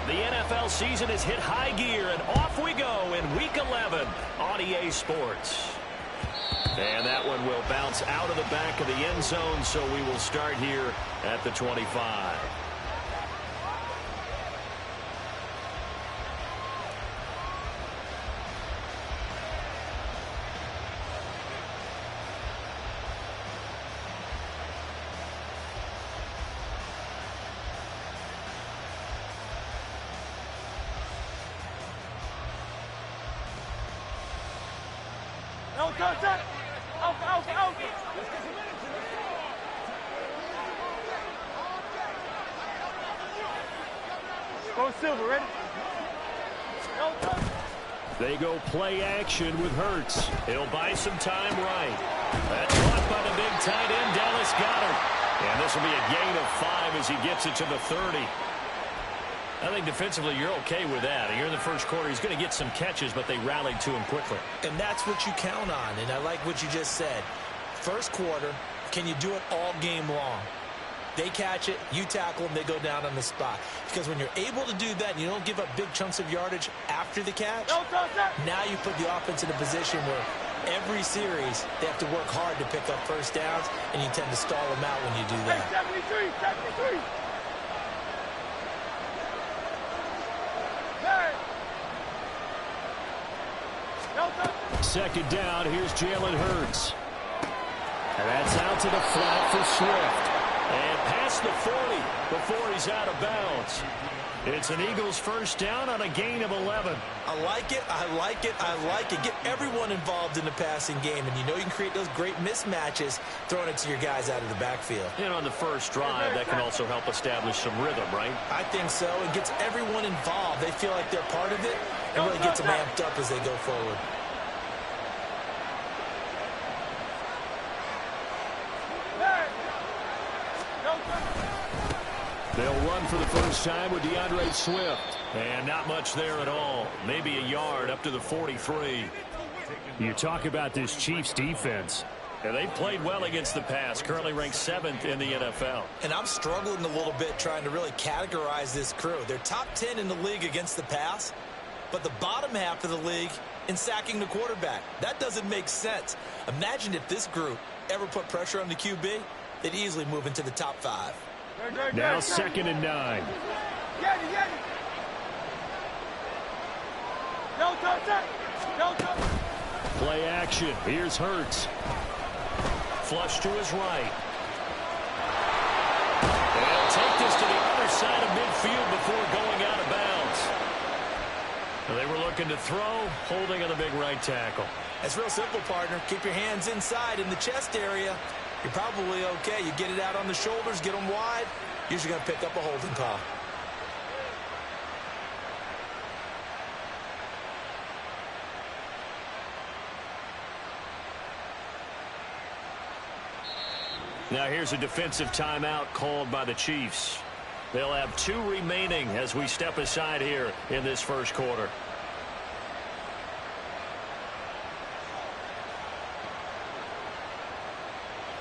The NFL season has hit high gear, and off we go in Week 11 on EA Sports. And that one will bounce out of the back of the end zone, so we will start here at the 25. Go Silver, ready? They go play action with Hurts. He'll buy some time right. That's caught by the big tight end, Dallas Goedert. And this will be a gain of 5 as he gets it to the 30. I think defensively you're okay with that. Here in the first quarter, he's going to get some catches, but they rallied to him quickly. And that's what you count on, and I like what you just said. First quarter, can you do it all game long? They catch it, you tackle them, they go down on the spot. Because when you're able to do that and you don't give up big chunks of yardage after the catch, now you put the offense in a position where every series they have to work hard to pick up first downs, and you tend to stall them out when you do that. 73. Second down, here's Jalen Hurts. And that's out to the flat for Swift. And past the 40 before he's out of bounds. It's an Eagles first down on a gain of 11. I like it, I like it, I like it. Get everyone involved in the passing game, and you know you can create those great mismatches throwing it to your guys out of the backfield. And on the first drive, that can also help establish some rhythm, right? I think so. It gets everyone involved. They feel like they're part of it, and really gets them amped up as they go forward. They'll run for the first time with DeAndre Swift. And not much there at all. Maybe a yard up to the 43. You talk about this Chiefs defense. And they've played well against the pass. Currently ranked 7th in the NFL. And I'm struggling a little bit trying to really categorize this crew. They're top 10 in the league against the pass, but the bottom half of the league in sacking the quarterback. That doesn't make sense. Imagine if this group ever put pressure on the QB, they'd easily move into the top 5. Now 2nd and 9. Play action. Here's Hurts. Flush to his right. And he'll take this to the other side of midfield before going out of bounds. They were looking to throw, holding on the big right tackle. That's real simple, partner. Keep your hands inside in the chest area. You're probably okay. You get it out on the shoulders, get them wide. Usually going to pick up a holding call. Now here's a defensive timeout called by the Chiefs. They'll have 2 remaining as we step aside here in this first quarter.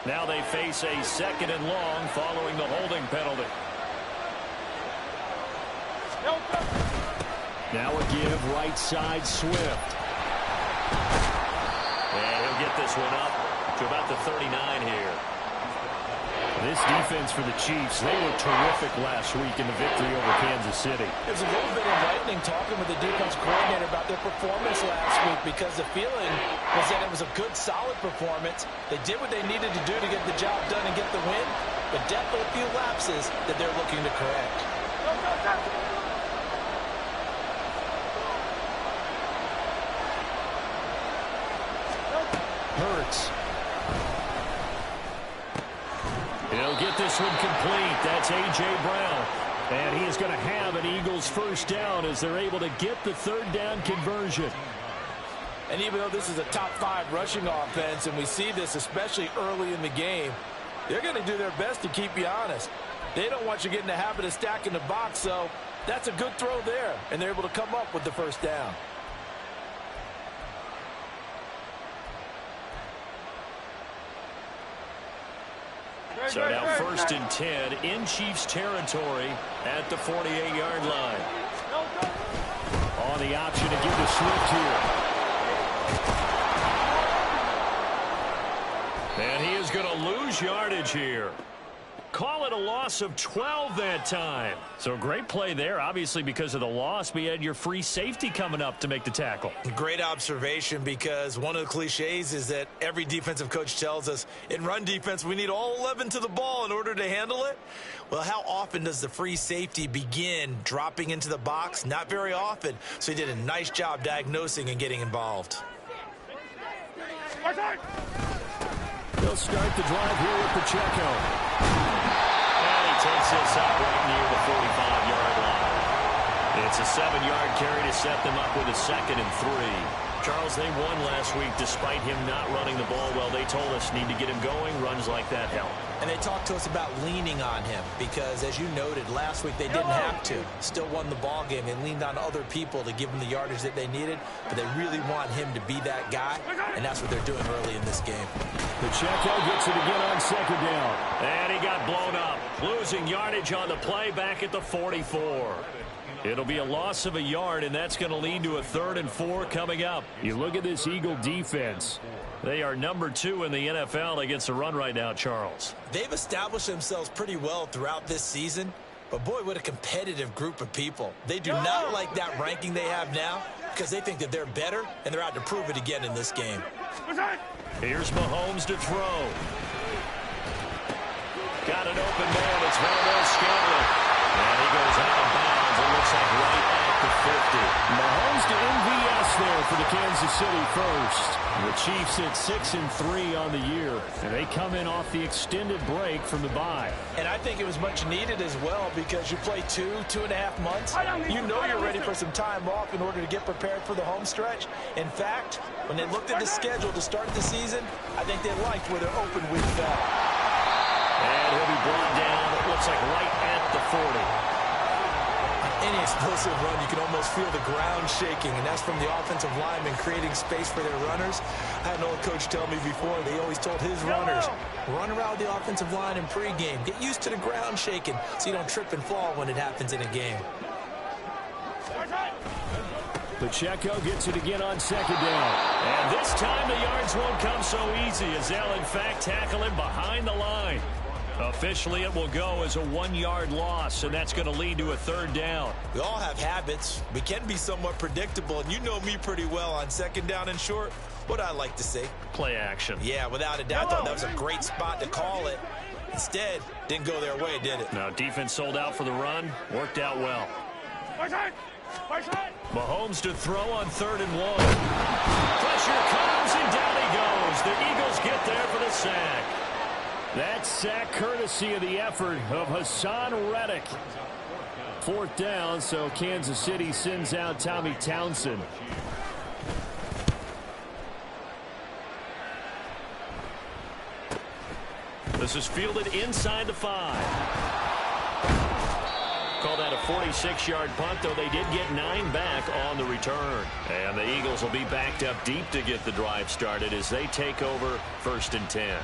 Now they face a 2nd and long following the holding penalty. Now a give right side Swift. And he'll get this one up to about the 39 here. This defense for the Chiefs, they were terrific last week in the victory over Kansas City. It's a little bit enlightening talking with the defense coordinator about their performance last week, because the feeling was that it was a good, solid performance. They did what they needed to do to get the job done and get the win, but definitely a few lapses that they're looking to correct. Hurts. He'll get this one complete. That's A.J. Brown. And he is going to have an Eagles first down as they're able to get the 3rd down conversion. And even though this is a top 5 rushing offense, and we see this especially early in the game, they're going to do their best to keep you honest. They don't want you getting the habit of stacking the box, so that's a good throw there, and they're able to come up with the first down. So now 1st and 10 in Chiefs territory at the 48-yard line. On the option to give to Swift here. And he is going to lose yardage here. Call it a loss of 12 that time. So great play there, obviously because of the loss. We had your free safety coming up to make the tackle. Great observation, because one of the cliches is that every defensive coach tells us in run defense we need all 11 to the ball in order to handle it. Well, how often does the free safety begin dropping into the box? Not very often. So he did a nice job diagnosing and getting involved. They'll start the drive here with Pacheco. And he takes this out right near the 45-yard line. It's a 7-yard carry to set them up with a 2nd and 3. Charles, they won last week despite him not running the ball well. They told us need to get him going. Runs like that help. And they talked to us about leaning on him because, as you noted, last week they didn't have to. Still won the ball game. They leaned on other people to give them the yardage that they needed, but they really want him to be that guy, and that's what they're doing early in this game. Pacheco gets it again on 2nd down. And he got blown up. Losing yardage on the play back at the 44. It'll be a loss of a yard, and that's going to lead to a 3rd and 4 coming up. You look at this Eagle defense. They are number 2 in the NFL against the run right now, Charles. They've established themselves pretty well throughout this season, but boy, what a competitive group of people. They do not like that ranking they have now because they think that they're better, and they're out to prove it again in this game. Here's Mahomes to throw. Got an open man. It's Valdez-Scantling. And he goes out of bounds. It looks like right at the 50. Mahomes to MVS there for the Kansas City first. The Chiefs at 6-3 on the year, and they come in off the extended break from the bye. And I think it was much needed as well because you play 2.5 months. You know you're ready for some time off in order to get prepared for the home stretch. In fact, when they looked at the schedule to start the season, I think they liked where their open week fell. And he'll be brought down, it looks like right at the 40. Any explosive run, you can almost feel the ground shaking, and that's from the offensive linemen creating space for their runners. I had an old coach tell me before, they always told his runners, run around the offensive line in pregame. Get used to the ground shaking so you don't trip and fall when it happens in a game. Pacheco gets it again on 2nd down. And this time the yards won't come so easy as they'll, in fact, tackle him behind the line. Officially, it will go as a 1-yard loss, and that's going to lead to a 3rd down. We all have habits. We can be somewhat predictable, and you know me pretty well on 2nd down and short. What I like to say? Play action. Yeah, without a doubt. I thought that was a great spot to call it. Instead, didn't go their way, did it? Now, defense sold out for the run. Worked out well. Mahomes to throw on 3rd and 1. Pressure comes, and down he goes. The Eagles get there for the sack. That sack courtesy of the effort of Hassan Reddick. 4th down, so Kansas City sends out Tommy Townsend. This is fielded inside the 5. Call that a 46-yard punt, though they did get 9 back on the return. And the Eagles will be backed up deep to get the drive started as they take over 1st and 10.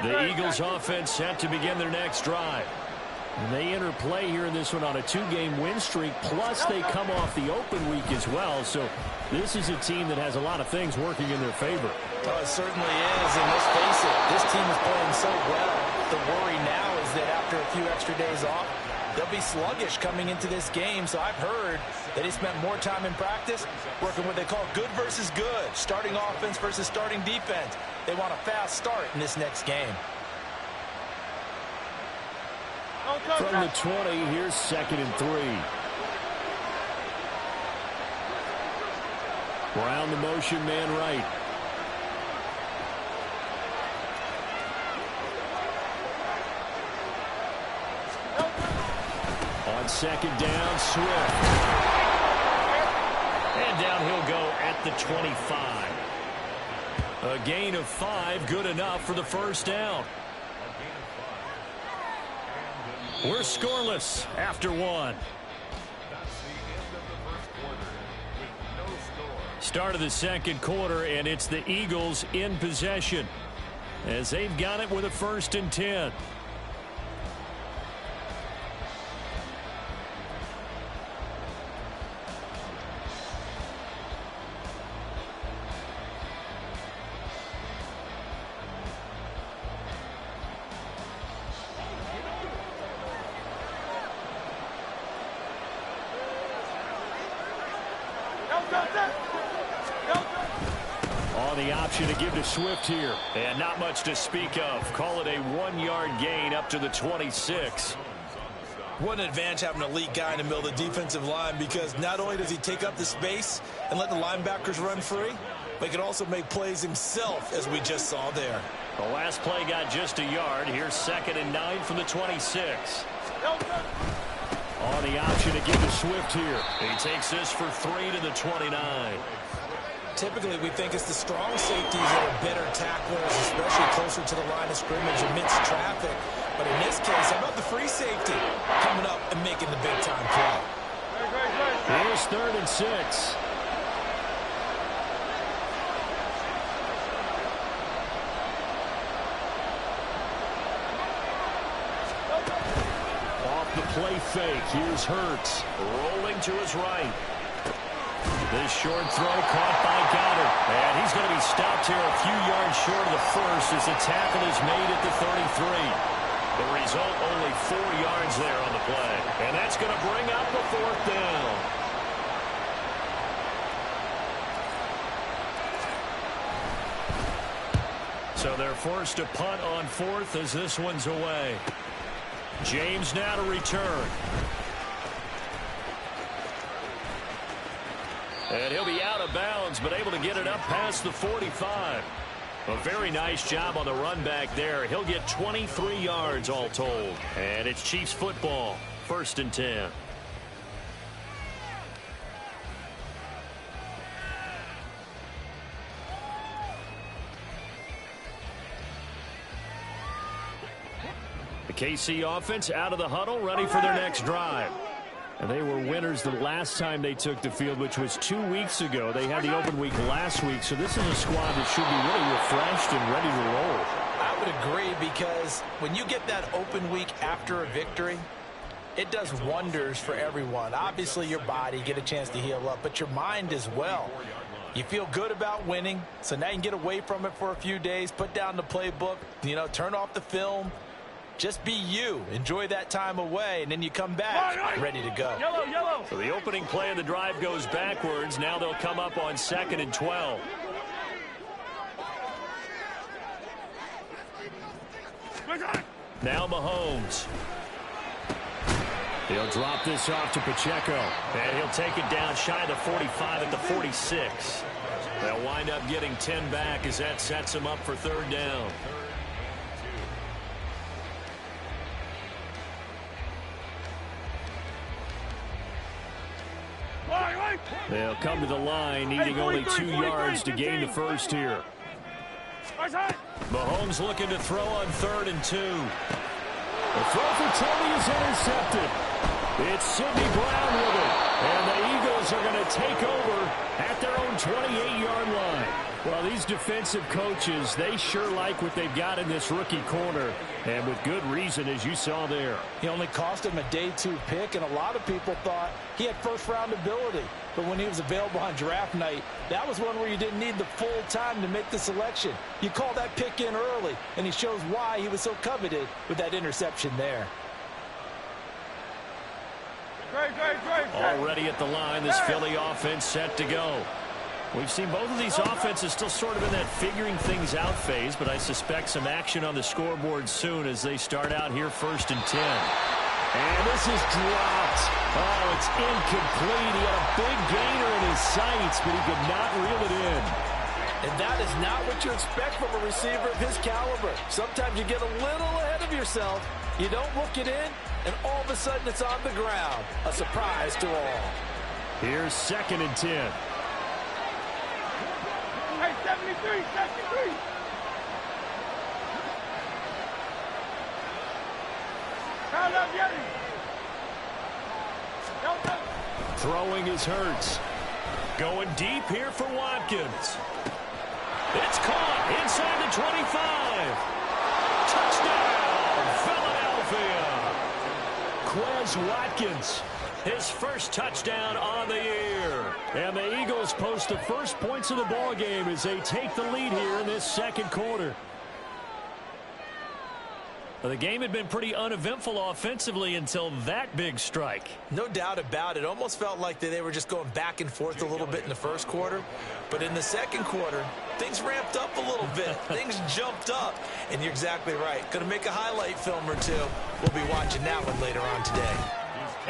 The Eagles offense set to begin their next drive. And they enter play here in this one on a 2-game win streak, plus they come off the open week as well. So this is a team that has a lot of things working in their favor. Oh, it certainly is, and let's face it, this team is playing so well. The worry now is that after a few extra days off, they'll be sluggish coming into this game. So I've heard that he spent more time in practice working what they call good versus good, starting offense versus starting defense. They want a fast start in this next game. From the 20, here's 2nd and 3. Brown the motion man right. second down, Swift. And down he'll go at the 25. A gain of 5, good enough for the first down. We're scoreless after 1. Start of the second quarter, and it's the Eagles in possession as they've got it with a 1st and 10. On the option to give to Swift here. And not much to speak of. Call it a 1-yard gain up to the 26. What an advantage having an elite guy in the middle of the defensive line, because not only does he take up the space and let the linebackers run free, but he can also make plays himself, as we just saw there. The last play got just a yard. Here's 2nd and 9 from the 26. On the option to give to Swift here. He takes this for 3 to the 29. Typically, we think it's the strong safeties that are better tacklers, especially closer to the line of scrimmage amidst traffic. But in this case, how about the free safety coming up and making the big-time play? Here's 3rd and 6. Off the play fake, here's Hurts. Rolling to his right. This short throw caught by Goddard. And he's going to be stopped here a few yards short of the first as the tackle is made at the 33. The result, only 4 yards there on the play. And that's going to bring up the 4th down. So they're forced to punt on 4th as this one's away. James now to return. And he'll be out of bounds, but able to get it up past the 45. A very nice job on the run back there. He'll get 23 yards all told. And it's Chiefs football, 1st and 10. The KC offense out of the huddle, ready for their next drive. And they were winners the last time they took the field, which was 2 weeks ago. They had the open week last week, so this is a squad that should be really refreshed and ready to roll. I would agree, because when you get that open week after a victory, it does wonders for everyone. Obviously, your body, get a chance to heal up, but your mind as well. You feel good about winning, so now you can get away from it for a few days, put down the playbook, turn off the film. Just be you. Enjoy that time away, and then you come back ready to go. Yellow. So the opening play of the drive goes backwards. Now they'll come up on 2nd and 12. Now Mahomes. He'll drop this off to Pacheco. And he'll take it down shy of the 45 at the 46. They'll wind up getting 10 back as that sets them up for 3rd down. They'll come to the line, needing only 2 yards to gain the first here. Mahomes looking to throw on 3rd and 2. The throw for Tony is intercepted. It's Sidney Brown with it. And the Eagles are going to take over at their own 28-yard line. Well, these defensive coaches, they sure like what they've got in this rookie corner. And with good reason, as you saw there. He only cost him a day 2 pick, and a lot of people thought he had first-round ability. But when he was available on draft night, that was one where you didn't need the full time to make the selection. You call that pick in early, and he shows why he was so coveted with that interception there. Already at the line, this Philly offense set to go. We've seen both of these offenses still sort of in that figuring things out phase, but I suspect some action on the scoreboard soon as they start out here 1st and 10. And this is dropped. Oh, it's incomplete. He had a big gainer in his sights, but he could not reel it in. And that is not what you expect from a receiver of his caliber. Sometimes you get a little ahead of yourself. You don't look it in, and all of a sudden it's on the ground. A surprise to all. Here's 2nd and 10. Hey, 73, 73. Foul up, Yeti. Throwing is Hurts. Going deep here for Watkins. It's caught inside the 25. Touchdown, Philadelphia. Quez Watkins, his first touchdown on the year. And the Eagles post the first points of the ball game as they take the lead here in this 2nd quarter. Well, the game had been pretty uneventful offensively until that big strike. No doubt about it. Almost felt like they were just going back and forth a little bit in the 1st quarter. But in the 2nd quarter, things ramped up a little bit. Things jumped up. And you're exactly right. Going to make a highlight film or two. We'll be watching that one later on today.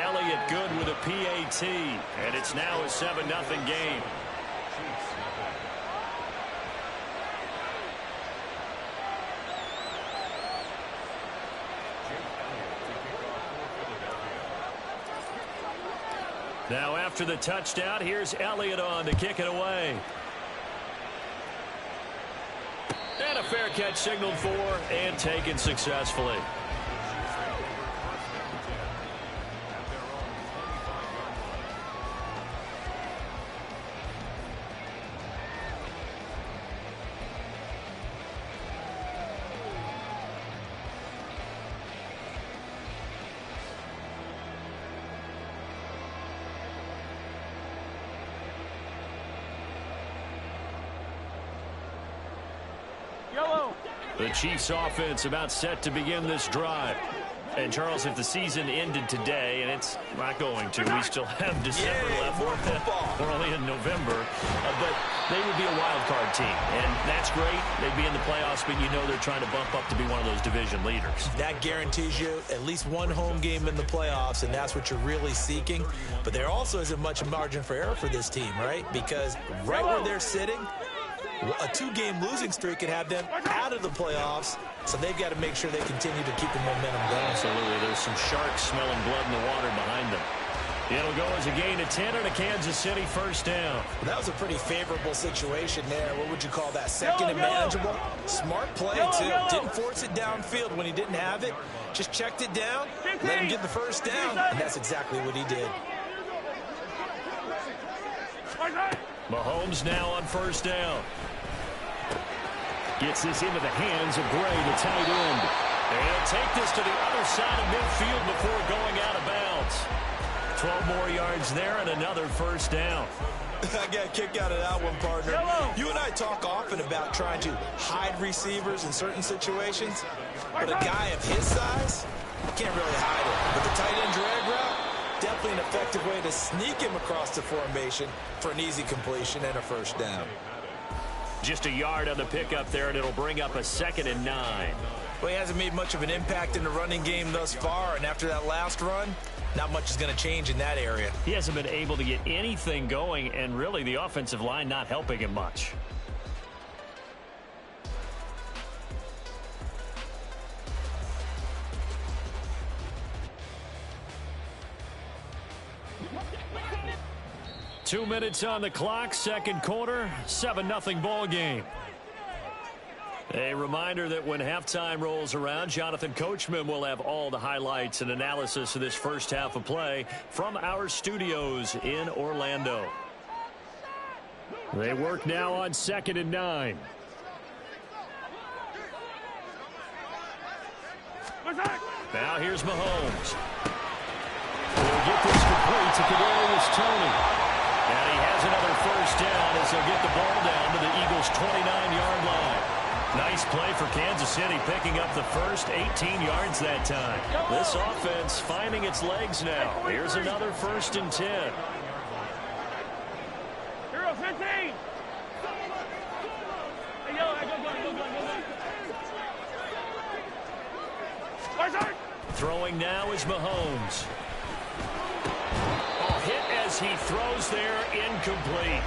Elliott good with a PAT. And it's now a 7-0 game. Now after the touchdown, here's Elliott on to kick it away. And a fair catch signaled for and taken successfully. The Chiefs offense about set to begin this drive. And Charles, if the season ended today, and it's not going to, we still have December left. We're only in November, but they would be a wild card team, and that's great. They'd be in the playoffs, but you know they're trying to bump up to be one of those division leaders. That guarantees you at least one home game in the playoffs, and that's what you're really seeking. But there also isn't much margin for error for this team, right? Because right where they're sitting, a 2-game losing streak could have them out of the playoffs, so they've got to make sure they continue to keep the momentum going. Absolutely. There's some sharks smelling blood in the water behind them. It'll go as a gain of 10 and a Kansas City first down. Well, that was a pretty favorable situation there. What would you call that? 2nd and manageable. Smart play, too. Didn't force it downfield when he didn't have it. Just checked it down, let him get the first down, and that's exactly what he did. Mahomes now on first down. Gets this into the hands of Gray, the tight end. And he'll take this to the other side of midfield before going out of bounds. 12 more yards there and another first down. I got a kick out of that one, partner. You and I talk often about trying to hide receivers in certain situations, but a guy of his size, you can't really hide him. But the tight end drag route, definitely an effective way to sneak him across the formation for an easy completion and a first down. Just a yard on the pickup there, and it'll bring up a 2nd and 9. Well, he hasn't made much of an impact in the running game thus far, and after that last run, not much is going to change in that area. He hasn't been able to get anything going, and really the offensive line not helping him much. Two minutes on the clock, 2nd quarter, 7-0 ball game. A reminder that when halftime rolls around, Jonathan Coachman will have all the highlights and analysis of this first half of play from our studios in Orlando. They work now on 2nd and 9. Now here's Mahomes. He'll get this complete to Kadarius Toney. And he has another first down as they'll get the ball down to the Eagles' 29-yard line. Nice play for Kansas City, picking up the first 18 yards that time. This offense finding its legs now. Here's another 1st and 10. Hero 15. Hey, go. Throwing now is Mahomes. Hit as he throws there, incomplete.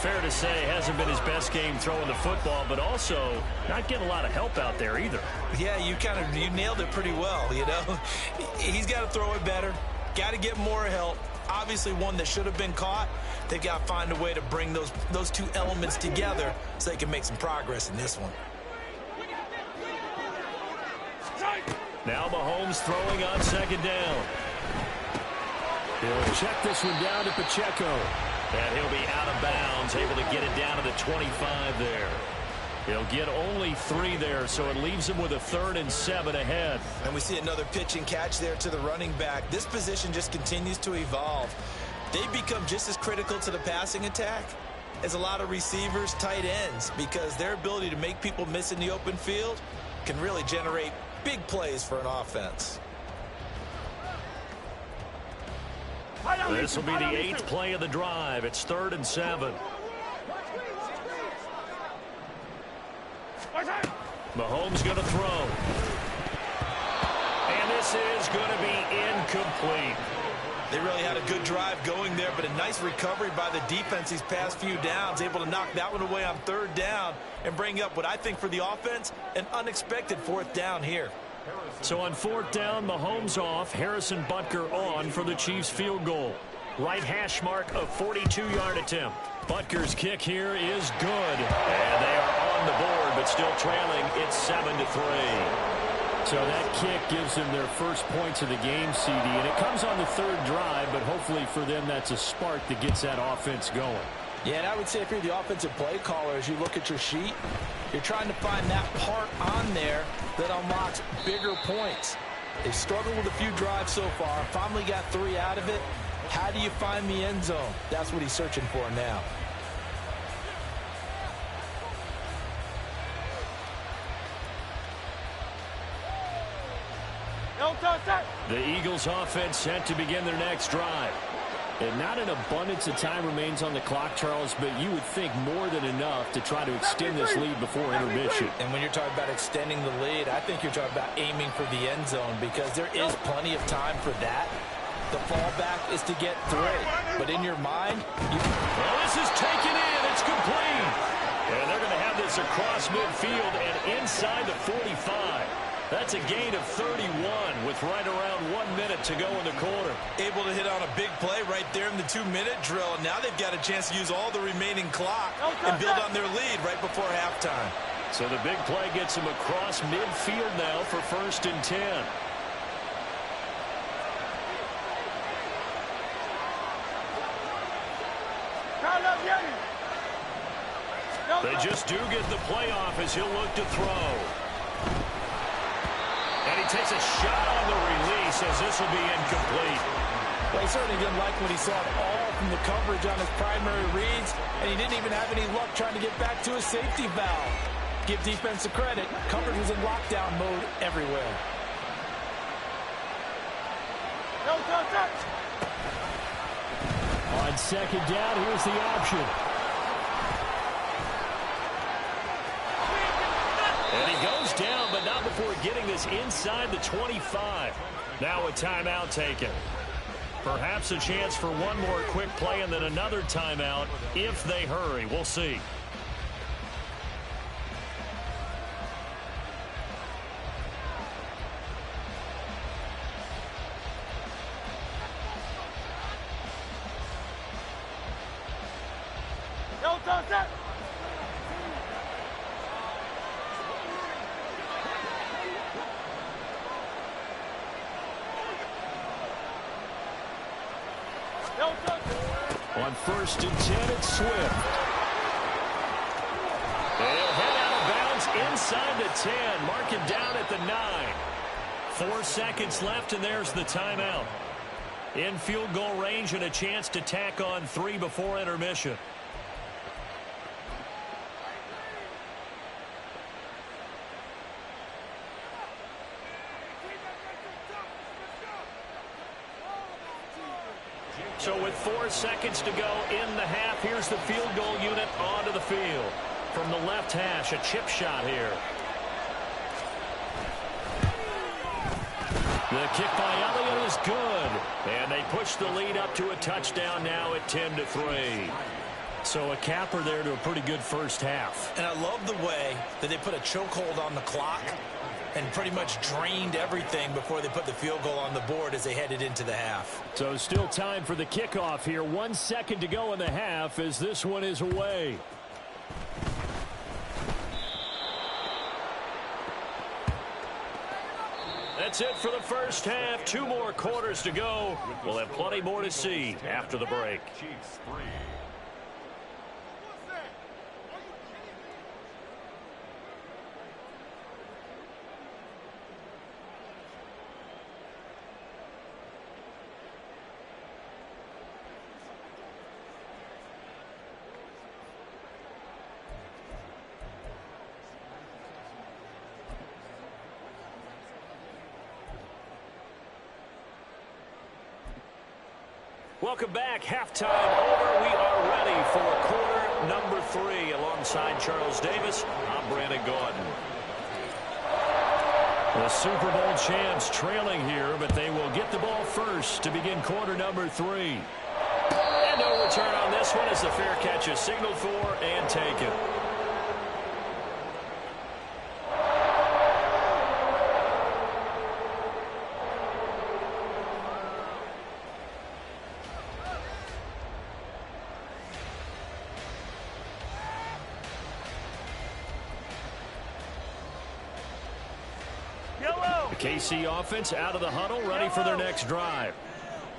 fair to say hasn't been his best game throwing the football, but also not getting a lot of help out there either. Yeah, you nailed it pretty well, you know. He's got to throw it better, got to get more help. Obviously one that should have been caught. They've got to find a way to bring those two elements together so they can make some progress in this one. Now Mahomes throwing on second down. He'll check this one down to Pacheco. And he'll be out of bounds, able to get it down to the 25 there. He'll get only 3 there, so it leaves him with a 3rd and 7 ahead. And we see another pitch and catch there to the running back. This position just continues to evolve. They become just as critical to the passing attack as a lot of receivers, tight ends, because their ability to make people miss in the open field can really generate big plays for an offense. This will be the 8th play of the drive. It's 3rd and 7. Mahomes going to throw. And this is going to be incomplete. They really had a good drive going there, but a nice recovery by the defense these past few downs, able to knock that one away on 3rd down and bring up what I think for the offense, an unexpected 4th down here. So on 4th down, Mahomes off, Harrison Butker on for the Chiefs field goal. Right hash mark, a 42-yard attempt. Butker's kick here is good. And they are on the board, but still trailing. It's 7-3. So that kick gives them their first points of the game, CD. And it comes on the 3rd drive, but hopefully for them that's a spark that gets that offense going. Yeah, and I would say if you're the offensive play caller, as you look at your sheet, you're trying to find that part on there that unlocks bigger points. They've struggled with a few drives so far, finally got 3 out of it. How do you find the end zone? That's what he's searching for now. The Eagles offense set to begin their next drive. And not an abundance of time remains on the clock, Charles, but you would think more than enough to try to extend this lead before intermission. And when you're talking about extending the lead, I think you're talking about aiming for the end zone because there is plenty of time for that. The fallback is to get 3. But in your mind, well, this is taken in. It's complete. And they're going to have this across midfield and inside the 45. That's a gain of 31 with right around 1 minute to go in the quarter. Able to hit on a big play right there in the 2-minute drill. And now they've got a chance to use all the remaining clock and build on their lead right before halftime. So the big play gets them across midfield now for 1st and 10. They just do get the playoff as he'll look to throw. And he takes a shot on the release as this will be incomplete. Well, he certainly didn't like what he saw at all from the coverage on his primary reads, and he didn't even have any luck trying to get back to his safety valve. Give defense the credit. Coverage was in lockdown mode everywhere. On 2nd down, here's the option. And he goes down, but not before getting this inside the 25. Now a timeout taken. Perhaps a chance for one more quick play and then another timeout if they hurry. We'll see. On 1st and 10, it's Swift. They'll head out of bounds inside the 10. Mark it down at the 9. 4 seconds left, and there's the timeout. In field goal range and a chance to tack on 3 before intermission. So with 4 seconds to go in the half, here's the field goal unit onto the field. From the left hash, a chip shot here. The kick by Elliott is good. And they push the lead up to a touchdown now at 10-3. So a capper there to a pretty good first half. And I love the way that they put a chokehold on the clock and pretty much drained everything before they put the field goal on the board as they headed into the half. So still time for the kickoff here. 1 second to go in the half as this one is away. That's it for the first half. 2 more quarters to go. We'll have plenty more to see after the break. Welcome back. Halftime over. We are ready for quarter number 3. Alongside Charles Davis, I'm Brandon Gaudin. The Super Bowl champs trailing here, but they will get the ball first to begin quarter number 3. And no return on this one as the fair catch is signaled for and taken. KC offense out of the huddle, ready for their next drive.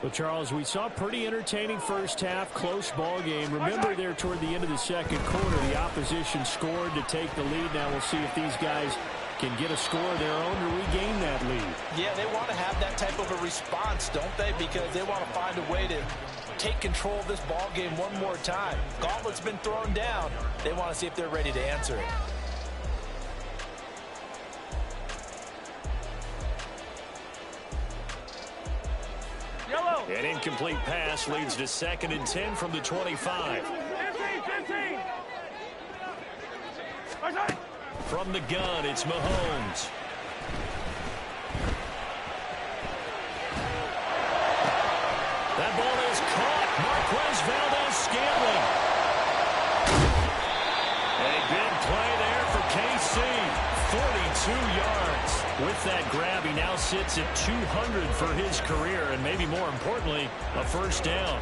Well, Charles, we saw a pretty entertaining first half, close ball game. Remember there toward the end of the second quarter, the opposition scored to take the lead. Now we'll see if these guys can get a score of their own to regain that lead. Yeah, they want to have that type of a response, don't they? Because they want to find a way to take control of this ball game one more time. Gauntlet's been thrown down. They want to see if they're ready to answer it. An incomplete pass leads to 2nd and 10 from the 25. 15. From the gun, it's Mahomes. That ball is caught. Marquez Valdes-Scantling. A big play there for KC. 42 yards. With that grab, he now sits at 200 for his career, and maybe more importantly, a first down.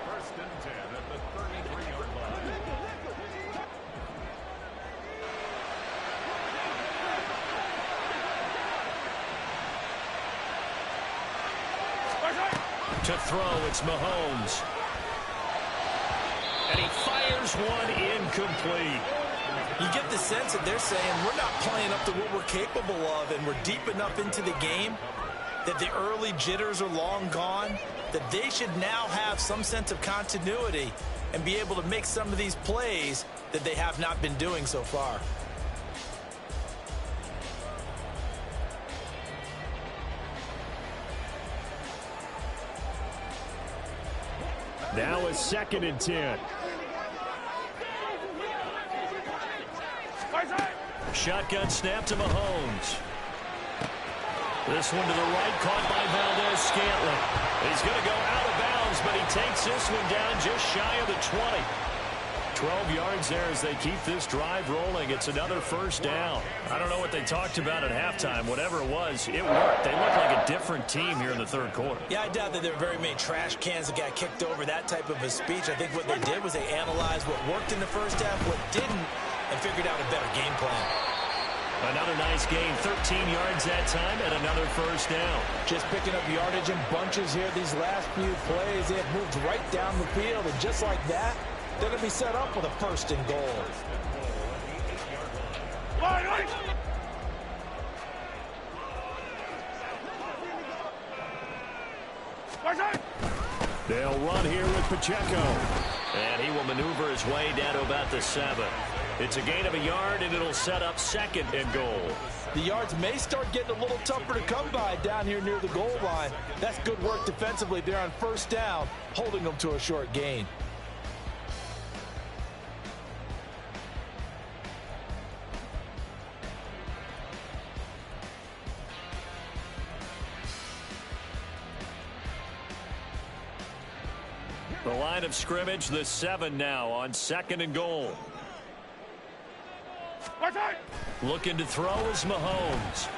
First and 10 at the 33-yard line. To throw, it's Mahomes. And he fires one incomplete. You get the sense that they're saying we're not playing up to what we're capable of, and we're deep enough into the game that the early jitters are long gone, that they should now have some sense of continuity and be able to make some of these plays that they have not been doing so far. Now a 2nd and 10. Shotgun snap to Mahomes. This one to the right, caught by Valdes-Scantling. He's going to go out of bounds, but he takes this one down just shy of the 20. 12 yards there as they keep this drive rolling. It's another first down. I don't know what they talked about at halftime. Whatever it was, it worked. They look like a different team here in the third quarter. Yeah, I doubt that there were very many trash cans that got kicked over, that type of a speech. I think what they did was they analyzed what worked in the first half, what didn't, and figured out a better game plan. Another nice gain, 13 yards that time, and another first down. Just picking up yardage in bunches here these last few plays. They have moved right down the field, and just like that, they're going to be set up with a first and goal. They'll run here with Pacheco. And he will maneuver his way down to about the 7. It's a gain of a yard, and it'll set up 2nd and goal. The yards may start getting a little tougher to come by down here near the goal line. That's good work defensively there on first down, holding them to a short gain. The line of scrimmage, the 7 now on 2nd and goal. Looking to throw is Mahomes.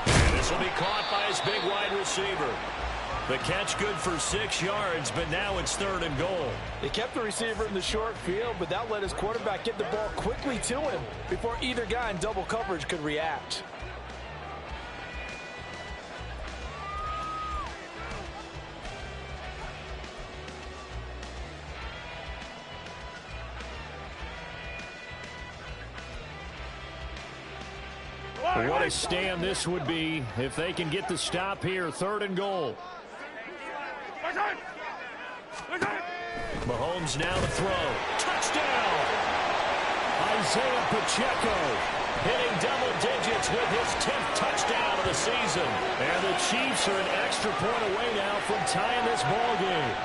And this will be caught by his big wide receiver. The catch good for 6 yards, but now it's 3rd and goal. They kept the receiver in the short field, but that let his quarterback get the ball quickly to him before either guy in double coverage could react. What a stand this would be if they can get the stop here. 3rd and goal. Mahomes now to throw. Touchdown! Isaiah Pacheco hitting double digits with his 10th touchdown of the season. And the Chiefs are an extra point away now from tying this ball game.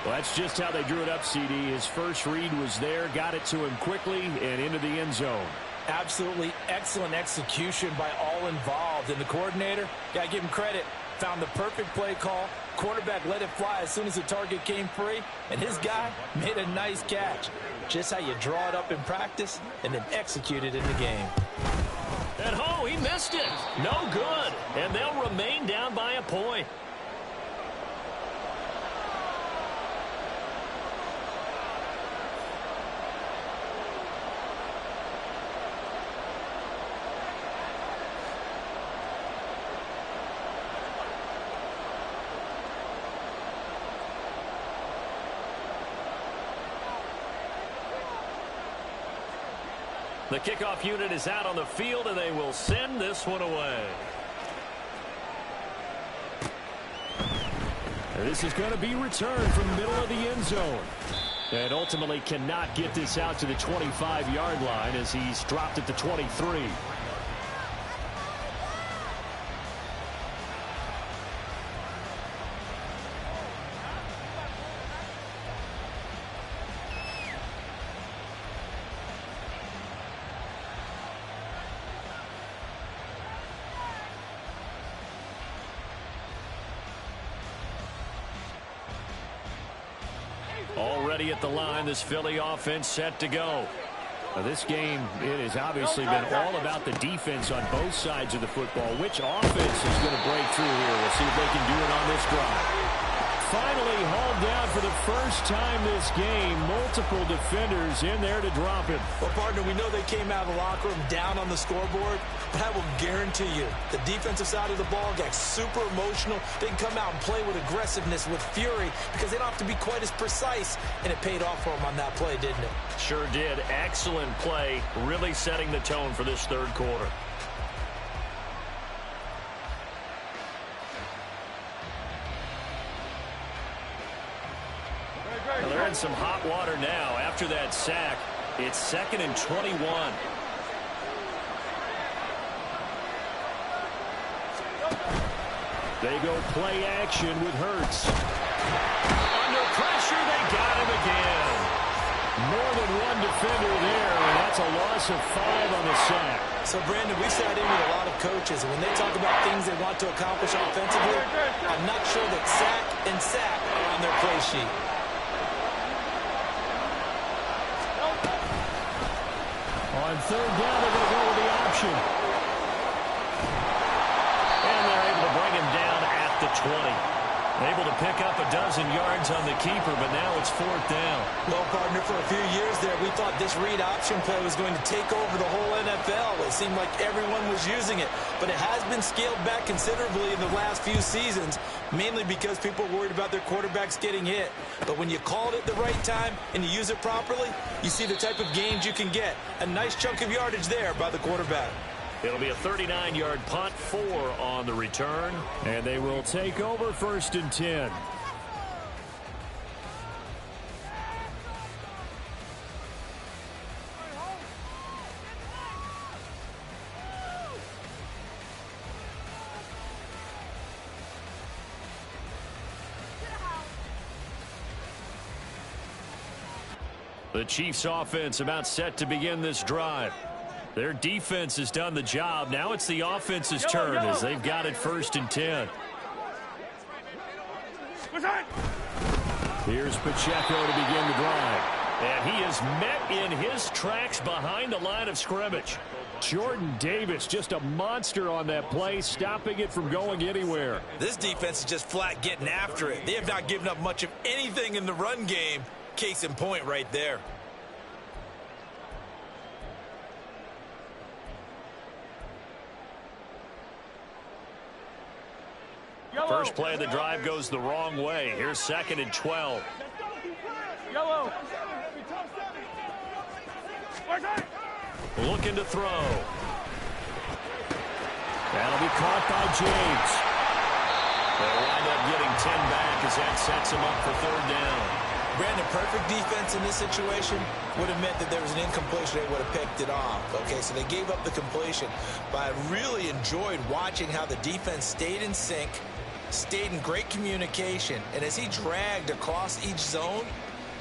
Well, that's just how they drew it up, CD. His first read was there, got it to him quickly, and into the end zone. Absolutely excellent execution by all involved. And the coordinator, got to give him credit, found the perfect play call. Quarterback let it fly as soon as the target came free. And his guy made a nice catch. Just how you draw it up in practice and then execute it in the game. And oh, he missed it. No good. And they'll remain down by a point. The kickoff unit is out on the field, and they will send this one away. And this is going to be returned from the middle of the end zone. And ultimately cannot get this out to the 25-yard line as he's dropped at the 23. Already at the line, this Philly offense set to go. Now this game, it has obviously been all about the defense on both sides of the football. Which offense is going to break through here? We'll see if they can do it on this drive. Finally hauled down for the first time this game. Multiple defenders in there to drop him. Well, partner, we know they came out of the locker room down on the scoreboard, but I will guarantee you the defensive side of the ball got super emotional. They can come out and play with aggressiveness, with fury, because they don't have to be quite as precise, and it paid off for them on that play, didn't it? Sure did. Excellent play, really setting the tone for this 3rd quarter. Well, they're in some hot water now. After that sack, it's 2nd and 21. They go play action with Hurts. Under pressure, they got him again. More than one defender there, and that's a loss of 5 on the sack. So, Brandon, we sat in with a lot of coaches, and when they talk about things they want to accomplish offensively, I'm not sure that sack and sack are on their play sheet. On 3rd down, they're going to go with the option. And they're able to bring him down at the 20. Able to pick up a dozen yards on the keeper, but now it's 4th down. Well, partner, for a few years there, we thought this read option play was going to take over the whole NFL. It seemed like everyone was using it, but it has been scaled back considerably in the last few seasons, mainly because people are worried about their quarterbacks getting hit. But when you call it at the right time and you use it properly, you see the type of gains you can get. A nice chunk of yardage there by the quarterback. It'll be a 39-yard punt, 4 on the return, and they will take over 1st and 10. The Chiefs offense about set to begin this drive. Their defense has done the job. Now it's the offense's turn as they've got it 1st and 10. Here's Pacheco to begin the drive. And he is met in his tracks behind the line of scrimmage. Jordan Davis, just a monster on that play, stopping it from going anywhere. This defense is just flat getting after it. They have not given up much of anything in the run game. Case in point right there. First play of the drive goes the wrong way. Here's 2nd and 12. Yellow. Looking to throw. That'll be caught by James. They'll wind up getting 10 back as that sets him up for 3rd down. Brandon, perfect defense in this situation would have meant that there was an incompletion. They would have picked it off. Okay, so they gave up the completion. But I really enjoyed watching how the defense stayed in sync, stayed in great communication, and as he dragged across each zone,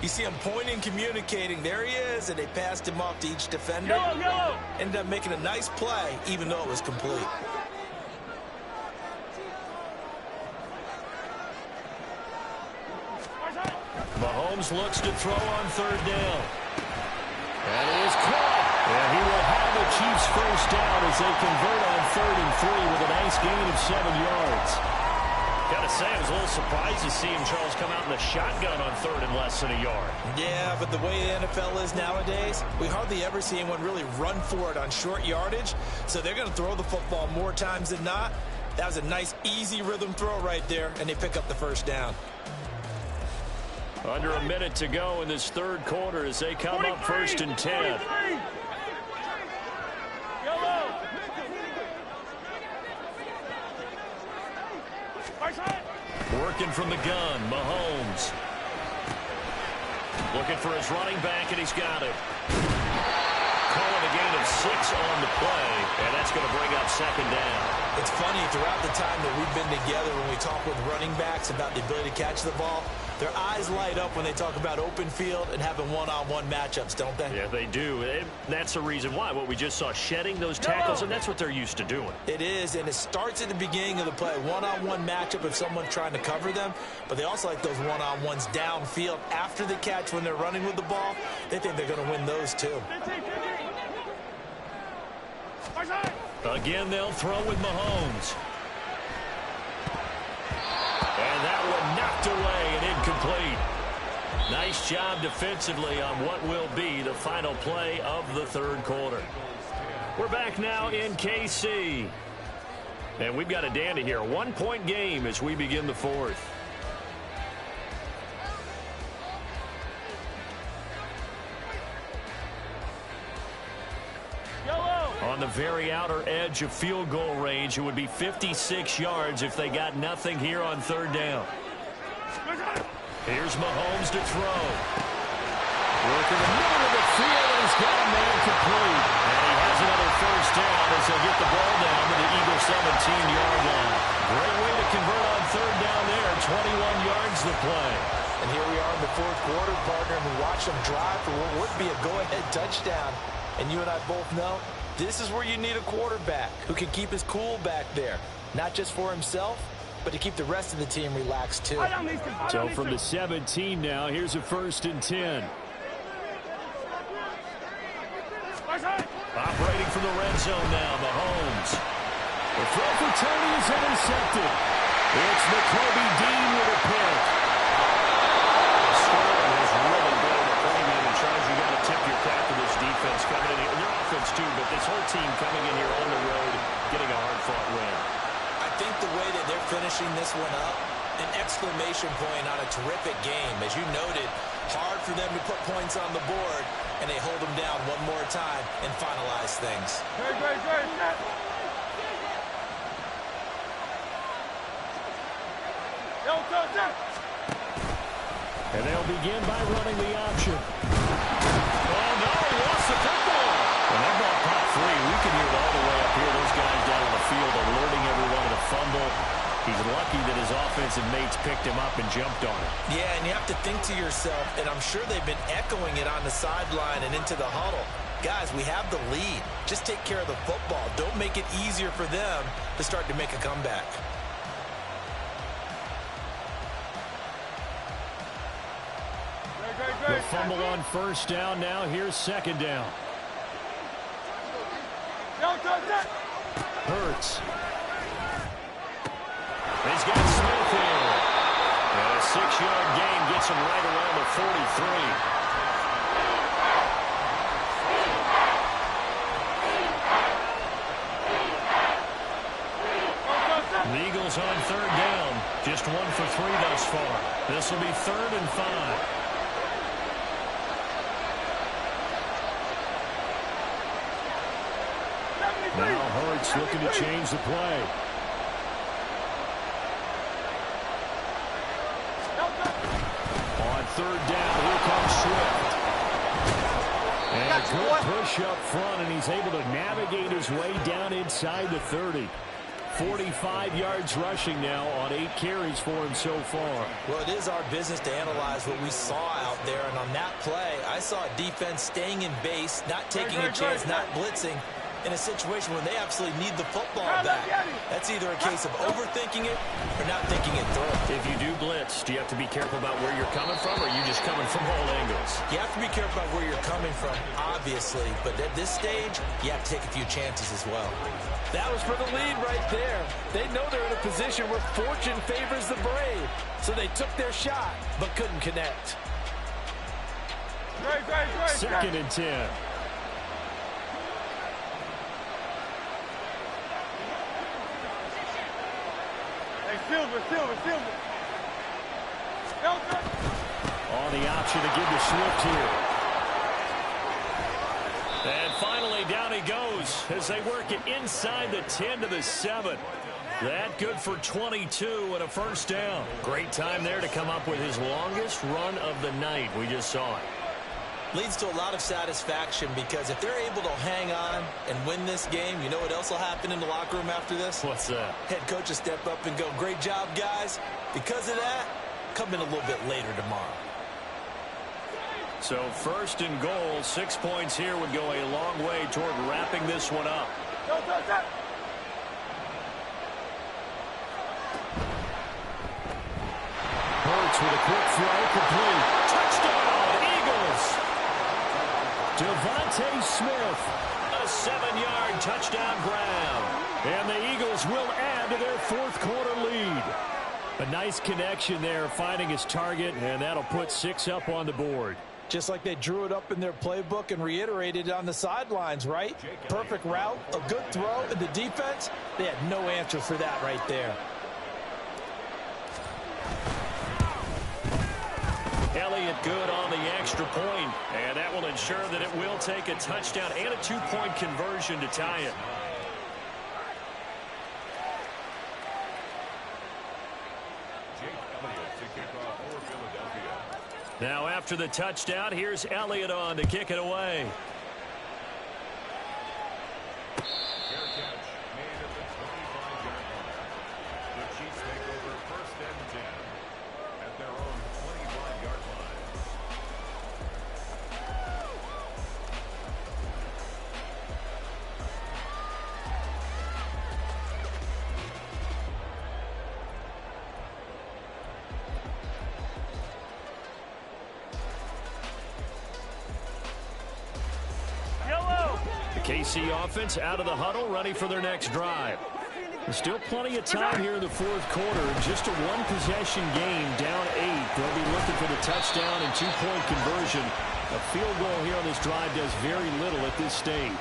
you see him pointing, communicating. There he is, and they passed him off to each defender. Yellow. Ended up making a nice play, even though it was complete. Mahomes looks to throw on 3rd down. That is caught. And he will have the Chiefs first down as they convert on 3rd and 3 with a nice gain of 7 yards. Gotta say, I was a little surprised to see him, Charles, come out in the shotgun on 3rd and less than a yard. Yeah, but the way the NFL is nowadays, we hardly ever see anyone really run for it on short yardage. So they're going to throw the football more times than not. That was a nice, easy rhythm throw right there, and they pick up the first down. Under a minute to go in this 3rd quarter as they come up 1st and 10. Yellow. Working from the gun, Mahomes. Looking for his running back, and he's got it. Calling a gain of 6 on the play, and that's going to bring up 2nd down. It's funny, throughout the time that we've been together, when we talk with running backs about the ability to catch the ball, their eyes light up when they talk about open field and having one-on-one matchups, don't they? Yeah, they do. And that's the reason why. What we just saw, shedding those tackles, and that's what they're used to doing. It is, and it starts at the beginning of the play. One-on-one matchup if someone's trying to cover them, but they also like those one-on-ones downfield after the catch when they're running with the ball. They think they're going to win those too. Again, they'll throw with Mahomes. And that one knocked away and incomplete. Nice job defensively on what will be the final play of the 3rd quarter. We're back now in KC. And we've got a dandy here. 1-point game as we begin the 4th. On the very outer edge of field goal range, it would be 56 yards if they got nothing here on 3rd down. Here's Mahomes to throw. Working the middle of the field, and he's got a man complete. And he has another first down as they get the ball down to the Eagle 17-yard line. Great way to convert on 3rd down there. 21 yards the play. And here we are in the 4th quarter, partner, and we watch them drive for what would be a go-ahead touchdown. And you and I both know this is where you need a quarterback who can keep his cool back there, not just for himself, but to keep the rest of the team relaxed too. So from the 17 now, here's a 1st and 10. Operating from the red zone now, Mahomes. The throw for Tony is intercepted. It's Nakobe Dean with a pick. Scoring has really been a premium, and Charles, you got to tip your cap to this defense coming in here. Their offense too, but this whole team coming in here on the road, getting a hard-fought win. I think the way that they're finishing this one up, an exclamation point on a terrific game. As you noted, hard for them to put points on the board, and they hold them down one more time and finalize things. Great. And they'll begin by running the option. Oh, no, he lost the football. And that ball popped free. We can hear it all the way up here. Those guys down on the field alerting everyone of the fumble. He's lucky that his offensive mates picked him up and jumped on it. Yeah, and you have to think to yourself, and I'm sure they've been echoing it on the sideline and into the huddle. Guys, we have the lead. Just take care of the football. Don't make it easier for them to start to make a comeback. The fumble on first down. Now here's second down. Hurts. He's got Smith here. And a 6-yard gain gets him right around the 43. The Eagles on third down. Just 1 for 3 thus far. This will be 3rd and 5. Now Hurts looking to change the play. On third down, here comes Swift. And a good push up front, and he's able to navigate his way down inside the 30. 45 yards rushing now on 8 carries for him so far. Well, it is our business to analyze what we saw out there, and on that play, I saw a defense staying in base, not taking a chance, not blitzing, in a situation when they absolutely need the football back. That's either a case of overthinking it or not thinking it through. If you do blitz, do you have to be careful about where you're coming from, or are you just coming from all angles? You have to be careful about where you're coming from, obviously, but at this stage, you have to take a few chances as well. That was for the lead right there. They know they're in a position where fortune favors the brave, so they took their shot but couldn't connect. Second and 10. Silver. On the option to give to Swift here. And finally, down he goes as they work it inside the 10 to the 7. That good for 22 and a first down. Great time there to come up with his longest run of the night. We just saw it. Leads to a lot of satisfaction because if they're able to hang on and win this game, you know what else will happen in the locker room after this? What's that? Head coach will step up and go, great job, guys. Because of that, come in a little bit later tomorrow. So 1st and goal, 6 points here would go a long way toward wrapping this one up. Hurts with a quick throw, complete. Touchdown, Eagles! Devontae Smith, a 7-yard touchdown grab. And the Eagles will add to their 4th quarter lead. A nice connection there, finding his target, and that'll put 6 up on the board. Just like they drew it up in their playbook and reiterated it on the sidelines, right? Perfect route, a good throw, and the defense, they had no answer for that right there. Elliott good on the extra point, and that will ensure that it will take a touchdown and a 2-point conversion to tie it. Now after the touchdown, here's Elliott on to kick it away. Fair catch made at the 25-yard line. The Chiefs take over 1st and 10 at their own 25-yard line. KC offense out of the huddle, ready for their next drive. There's still plenty of time here in the 4th quarter. Just a 1-possession game, down 8. They'll be looking for the touchdown and 2-point conversion. A field goal here on this drive does very little at this stage.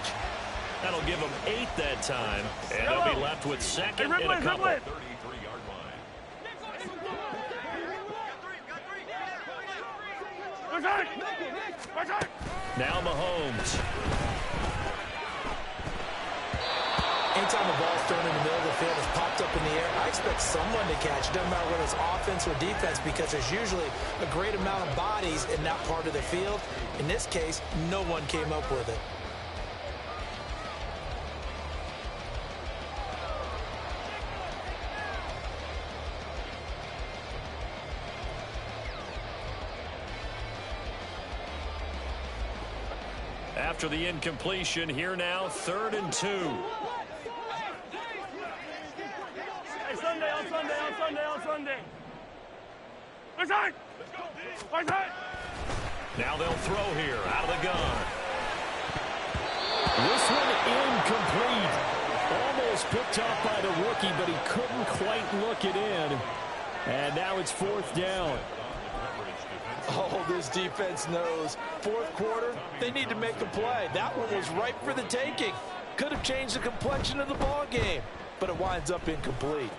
That'll give them 8 that time, and they'll be left with 2nd and a couple. 33-yard line. Now Mahomes. Anytime the ball's thrown in the middle of the field, it's popped up in the air, I expect someone to catch it. Doesn't matter whether it's offense or defense, because there's usually a great amount of bodies in that part of the field. In this case, no one came up with it. After the incompletion, here now, 3rd and 2. On Sunday. Now they'll throw here out of the gun. This one incomplete. Almost picked off by the rookie, but he couldn't quite look it in. And now it's 4th down. Oh, this defense knows. 4th quarter, they need to make a play. That one was ripe for the taking. Could have changed the complexion of the ball game, but it winds up incomplete.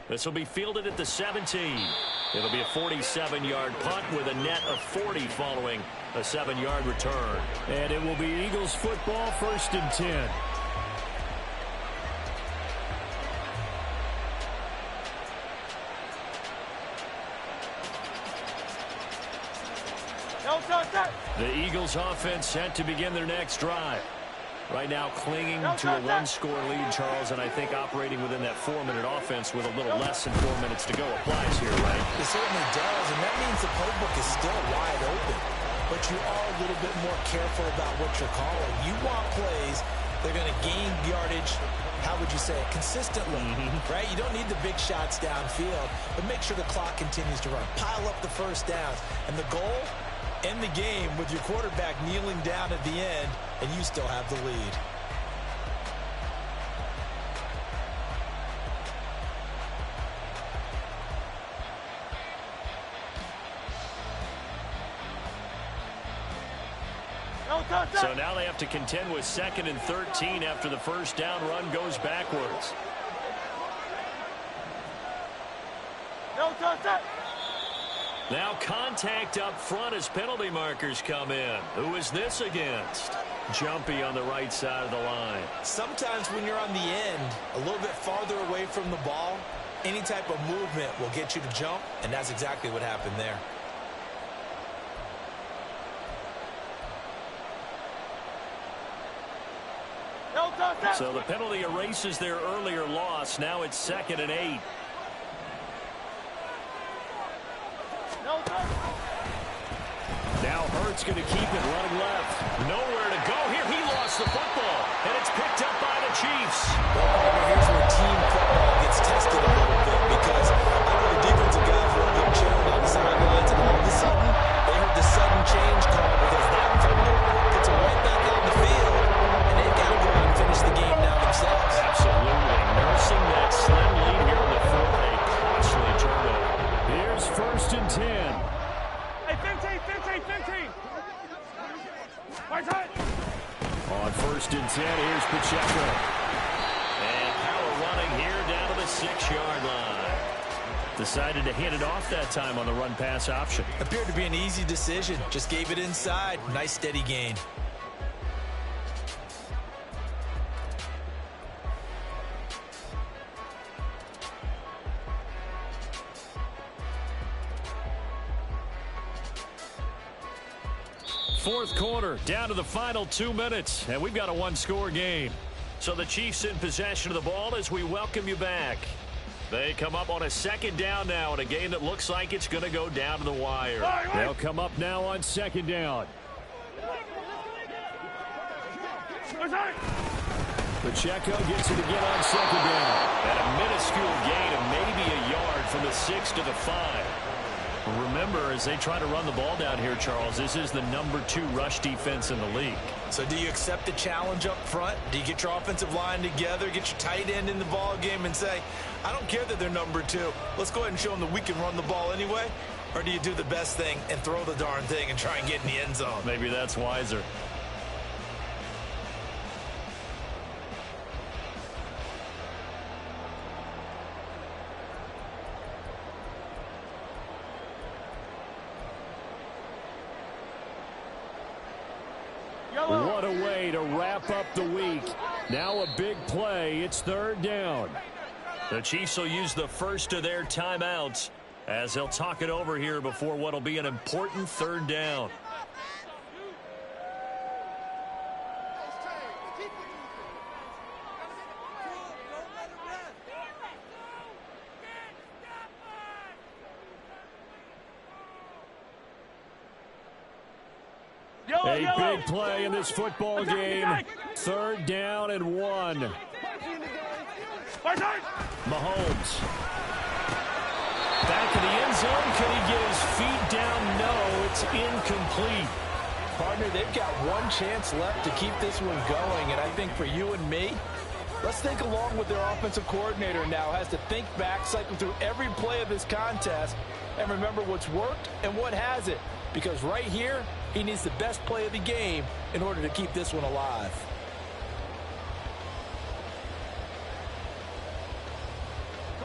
This will be fielded at the 17. It'll be a 47-yard punt with a net of 40 following a 7-yard return. And it will be Eagles football, 1st and 10. The Eagles offense set to begin their next drive. Right now clinging to a 1-score lead, Charles, and I think operating within that 4-minute offense with a little less than 4 minutes to go applies here, right? It certainly does, and that means the playbook is still wide open. But you are a little bit more careful about what you're calling. You want plays, they're going to gain yardage, how would you say it, consistently, right? You don't need the big shots downfield, but make sure the clock continues to run. Pile up the first downs. And the goal, end the game with your quarterback kneeling down at the end, and you still have the lead. So now they have to contend with 2nd and 13 after the first down run goes backwards. Now contact up front as penalty markers come in. Who is this against? Jumpy on the right side of the line. Sometimes when you're on the end, a little bit farther away from the ball, any type of movement will get you to jump, and that's exactly what happened there. So the penalty erases their earlier loss. Now it's 2nd and 8. Now Hurts going to keep it running left. Nowhere to go here. He lost the football, and it's picked up by the Chiefs. Well, here's where team football gets tested a little bit, because I know the defensive guys were up there cheering on the sidelines, and all of a sudden they heard the sudden change call because that fumble puts them right back on the field, and they've got to go out and finish the game now themselves. Absolutely. Nursing that slim lead here in the 4th. A costly turnover. Here's 1st and 10. Hey, 15. On 1st and 10, here's Pacheco. And power running here down to the 6-yard line. Decided to hand it off that time on the run-pass option. Appeared to be an easy decision. Just gave it inside. Nice steady gain. Fourth quarter, down to the final 2 minutes, and we've got a 1-score game. So the Chiefs in possession of the ball as we welcome you back. They come up on a 2nd down now in a game that looks like it's going to go down to the wire. They'll come up now on 2nd down. Pacheco gets it again on 2nd down. And a minuscule gain of maybe a yard from the 6 to the 5. Remember, as they try to run the ball down here, Charles, this is the number 2 rush defense in the league. So do you accept the challenge up front? Do you get your offensive line together, get your tight end in the ball game and say, I don't care that they're number 2. Let's go ahead and show them that we can run the ball anyway? Or do you do the best thing and throw the darn thing and try and get in the end zone? Maybe that's wiser. What a way to wrap up the week. Now a big play. It's 3rd down. The Chiefs will use the first of their timeouts as they'll talk it over here before what will be an important 3rd down. A big play in this football game. 3rd down and 1. Mahomes. Back in the end zone. Can he get his feet down? No, it's incomplete. Partner, they've got one chance left to keep this one going, and I think for you and me, let's think along with their offensive coordinator now. Has to think back, cycle through every play of this contest, and remember what's worked and what hasn't. Because right here, he needs the best play of the game in order to keep this one alive.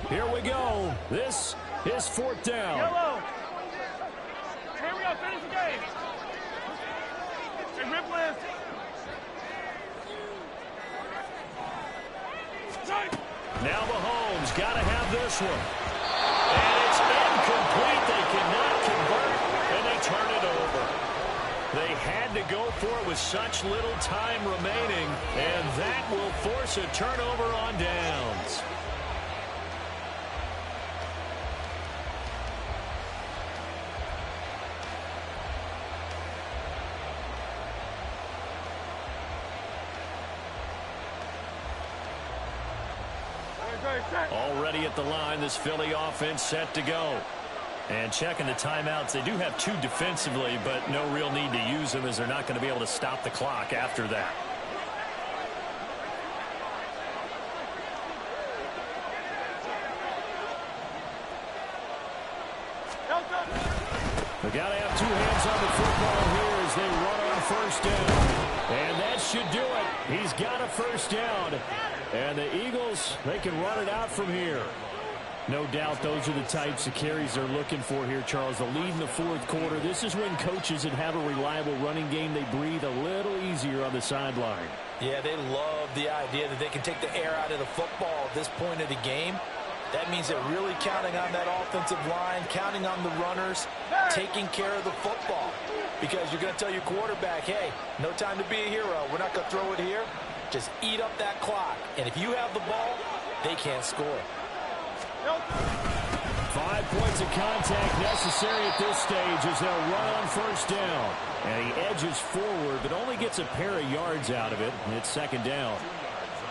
Here we go. This is 4th down. Yellow. Here we go. Finish the game. Hey, rip list. Now Mahomes got to have this one. And it's incomplete. They cannot convert, and they turn it over. They had to go for it with such little time remaining, and that will force a turnover on downs. Already at the line, this Philly offense set to go. And checking the timeouts, they do have 2 defensively, but no real need to use them as they're not going to be able to stop the clock after that. They got to have 2 hands on the football here as they run on 1st down. And that should do it. He's got a 1st down. And the Eagles, they can run it out from here. No doubt those are the types of carries they're looking for here, Charles. The lead in the 4th quarter. This is when coaches that have a reliable running game, they breathe a little easier on the sideline. Yeah, they love the idea that they can take the air out of the football at this point of the game. That means they're really counting on that offensive line, counting on the runners, taking care of the football. Because you're going to tell your quarterback, hey, no time to be a hero. We're not going to throw it here. Just eat up that clock. And if you have the ball, they can't score. 5 points of contact necessary at this stage as they'll run on 1st down. And he edges forward, but only gets a pair of yards out of it. And it's 2nd down.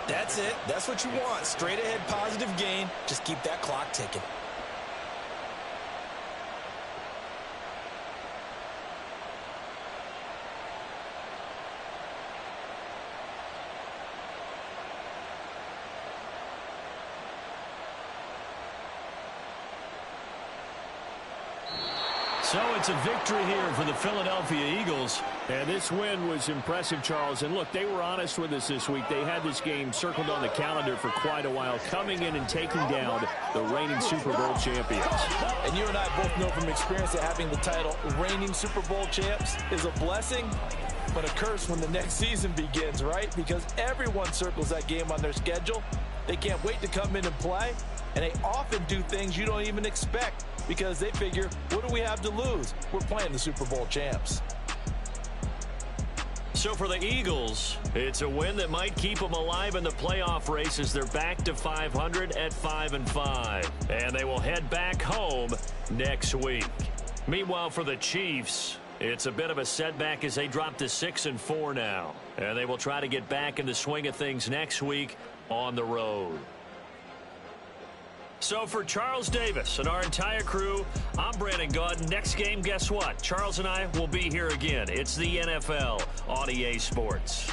That's it. That's what you want. Straight ahead positive gain. Just keep that clock ticking. So it's a victory here for the Philadelphia Eagles. And this win was impressive, Charles. And look, they were honest with us this week. They had this game circled on the calendar for quite a while, coming in and taking down the reigning Super Bowl champions. And you and I both know from experience that having the title reigning Super Bowl champs is a blessing, but a curse when the next season begins, right? Because everyone circles that game on their schedule. They can't wait to come in and play, and they often do things you don't even expect because they figure, what do we have to lose? We're playing the Super Bowl champs. So for the Eagles, it's a win that might keep them alive in the playoff race as they're back to 500 at 5-5. And they will head back home next week. Meanwhile, for the Chiefs, it's a bit of a setback as they drop to 6-4 now. And they will try to get back in the swing of things next week on the road. So for Charles Davis and our entire crew, I'm Brandon Gaudin. Next game, guess what? Charles and I will be here again. It's the NFL on EA Sports.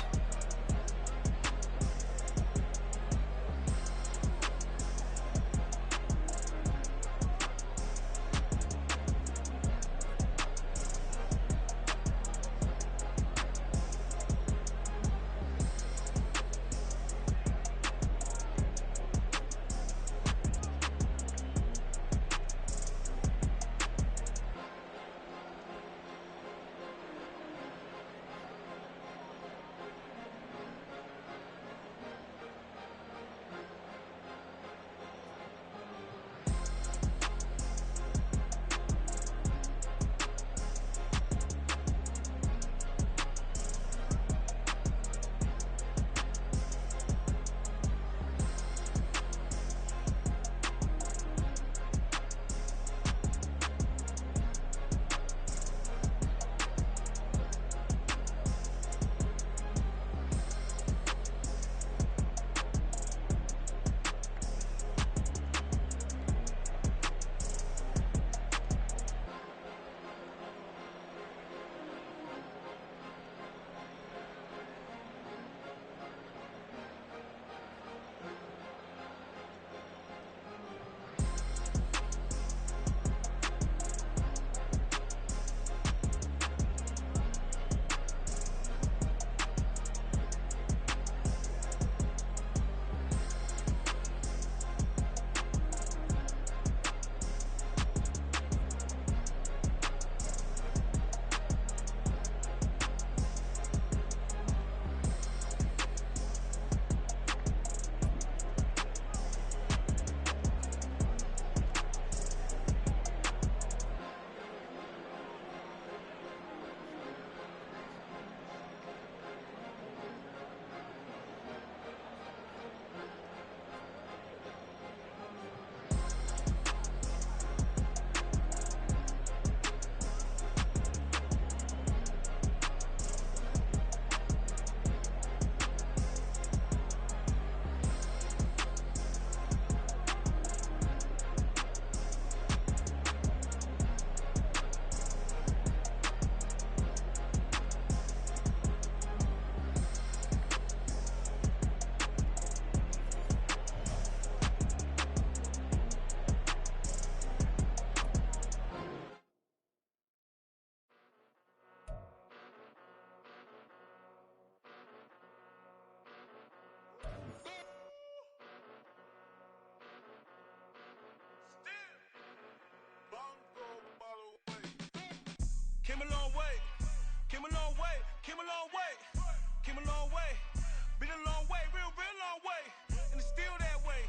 Been a long way, real long way. And it's still that way.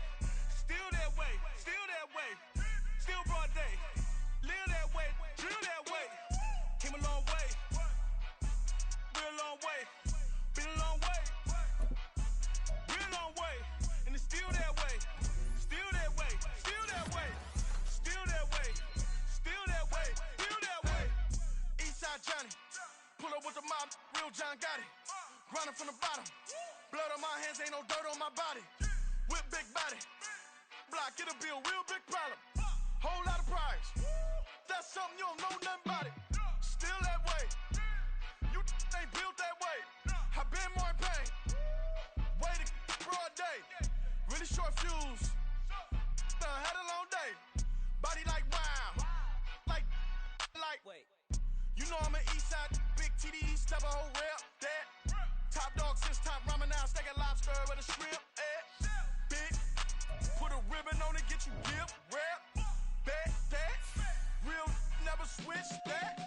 Still that way. Still that way. Still broad day. Live that way. Drill that way. Came a long way. Real long way. Been a long way. Real long way. And it's still that way. Still that way. Still that way. Still that way. Still that way. Still that way. Eastside Johnny. Pull up with the mob. Real John Gotti. Grinding from the bottom. Blood on my hands, ain't no dirt on my body. Whip big body. Block, get a bill, real big problem. Whole lot of prize. That's something you don't know nothing about it. Still that way. You ain't built that way. I been more in pain. Waited broad day. Really short fuse. Had a long day. Body like wow. Like. Wait. You know I'm an Eastside, big TDE, step a whole rep. That. Top dog since top ramen now, steak and lobster with a shrimp. Big. Put a ribbon on it, get you dip, rap. Bet that. Real never switch that.